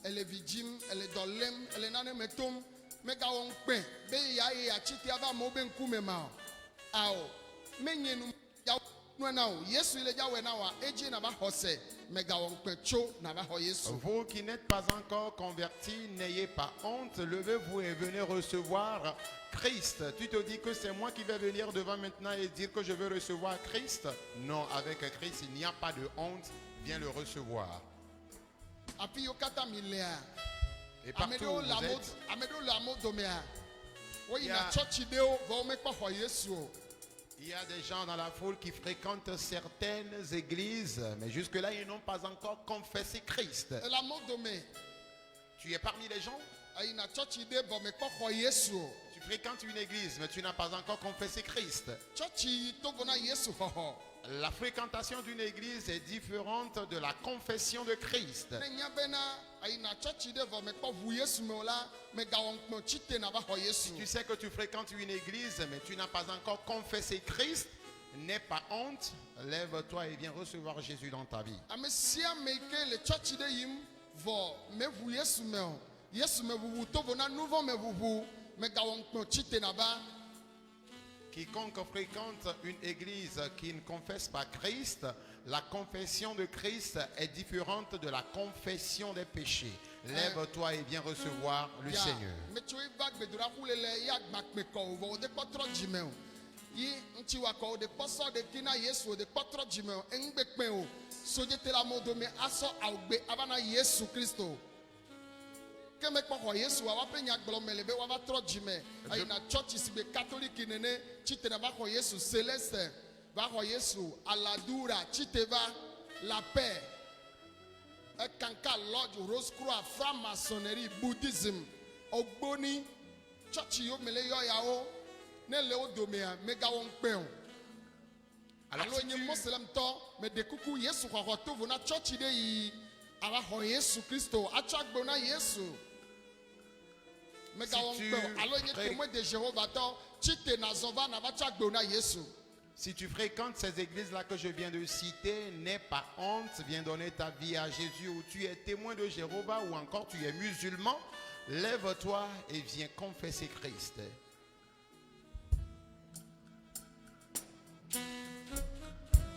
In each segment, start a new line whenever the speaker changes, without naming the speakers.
Elle est victime, elle est dolem, elle est nane metom, mega on pen, be ya e achiti ava mo ben kumema. Ao, menye nu ya nao, Yesu ile ja we na wa eji na ba hose, mega on pen cho na ba ho Yesu.
Vous qui n'êtes pas encore convertis, n'ayez pas honte, levez-vous et venez recevoir Christ. Tu te dis que c'est moi qui vais venir devant maintenant et dire que je veux recevoir Christ? Non, avec Christ, il n'y a pas de honte, viens le recevoir. Et partout où vous êtes, il y a des gens dans la foule qui fréquentent certaines églises, mais jusque-là, ils n'ont pas encore confessé Christ. Tu es parmi les gens? Tu fréquentes une église, mais tu n'as pas encore confessé Christ. La fréquentation d'une église est différente de la confession de Christ. Si tu sais que tu fréquentes une église, mais tu n'as pas encore confessé Christ, n'aie pas honte, lève-toi et viens recevoir Jésus dans ta vie. Quiconque fréquente une église qui ne confesse pas Christ, la confession de Christ est différente de la confession des péchés. Lève-toi et viens recevoir le Seigneur.
La paix, Kanka Lodge, Rose-Croix, franc-maçonnerie, bouddhisme, Ogboni, Church yo mele yo yao, ne leo domea, mega won peon. Alors nye Muslim to, me de kuku Yesu kwa hotovu na church de yi, ala ho Yesu Kristo, achak bona Yesu. Mega won peon. Alors nye témoin de Jéhovah to, chite na zova na bachak bona Yesu.
Si tu fréquentes ces églises-là que je viens de citer, n'aie pas honte, viens donner ta vie à Jésus, ou tu es témoin de Jéhovah, ou encore tu es musulman, lève-toi et viens confesser Christ.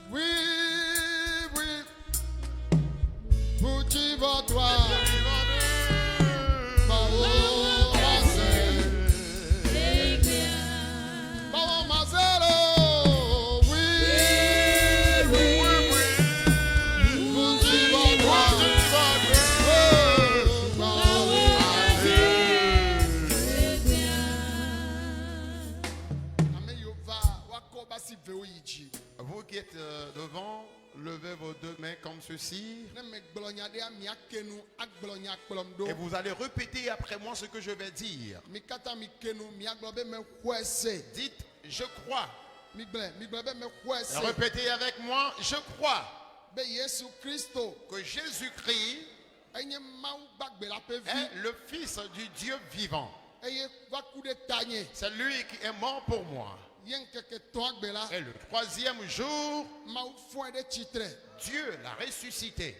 Oui, pour qui va-toi?
Vous qui êtes devant, levez vos deux mains comme ceci. Et vous allez répéter après moi ce que je vais dire. Dites, je crois. Répétez avec moi, je crois que Jésus-Christ est le Fils du Dieu vivant. C'est lui qui est mort pour moi. Et le troisième jour, Dieu l'a ressuscité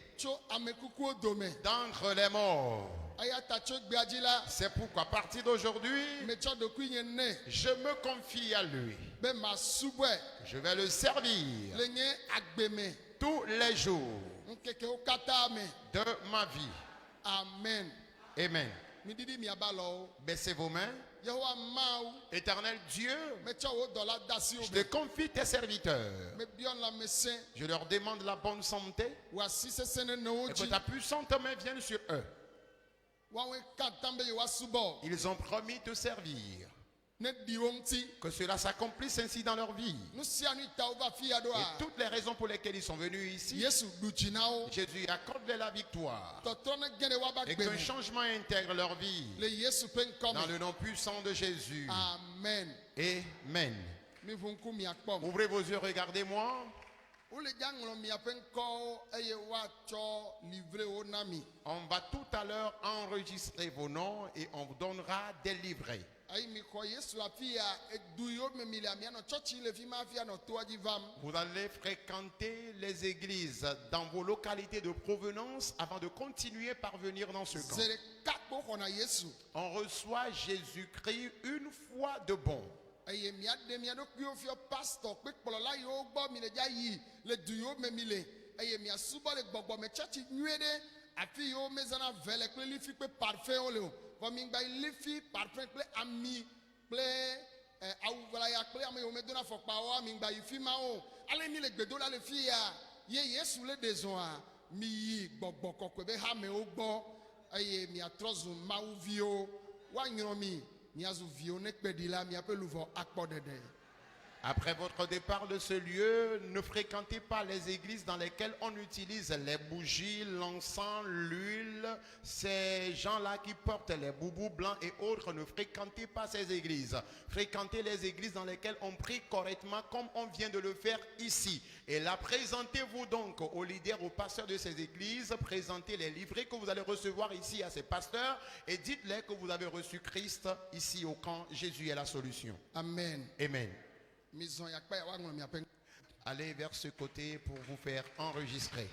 d'entre les morts. C'est pourquoi à partir d'aujourd'hui, je me confie à lui. Je vais le servir tous les jours de ma vie.
Amen.
Amen. Baissez vos mains. Éternel Dieu, je te confie tes serviteurs. Je leur demande la bonne santé et que ta puissante main vienne sur eux. Ils ont promis te servir. Que cela s'accomplisse ainsi dans leur vie. Et toutes les raisons pour lesquelles ils sont venus ici, Jésus accorde la victoire. Et qu'un changement intègre leur vie. Dans le nom puissant de Jésus.
Amen.
Amen. Ouvrez vos yeux, regardez-moi. On va tout à l'heure enregistrer vos noms et on vous donnera des livrets. Vous allez fréquenter les églises dans vos localités de provenance avant de continuer par venir dans ce camp. On reçoit Jésus-Christ une fois de bon. Après votre départ de ce lieu, ne fréquentez pas les églises dans lesquelles on utilise les bougies, l'encens, l'huile. Ces gens-là qui portent les boubous blancs et autres, ne fréquentez pas ces églises. Fréquentez les églises dans lesquelles on prie correctement comme on vient de le faire ici. Et là, présentez-vous donc aux leaders, aux pasteurs de ces églises. Présentez les livrets que vous allez recevoir ici à ces pasteurs et dites-les que vous avez reçu Christ ici au camp. Jésus est la solution.
Amen.
Amen. Allez vers ce côté pour vous faire enregistrer.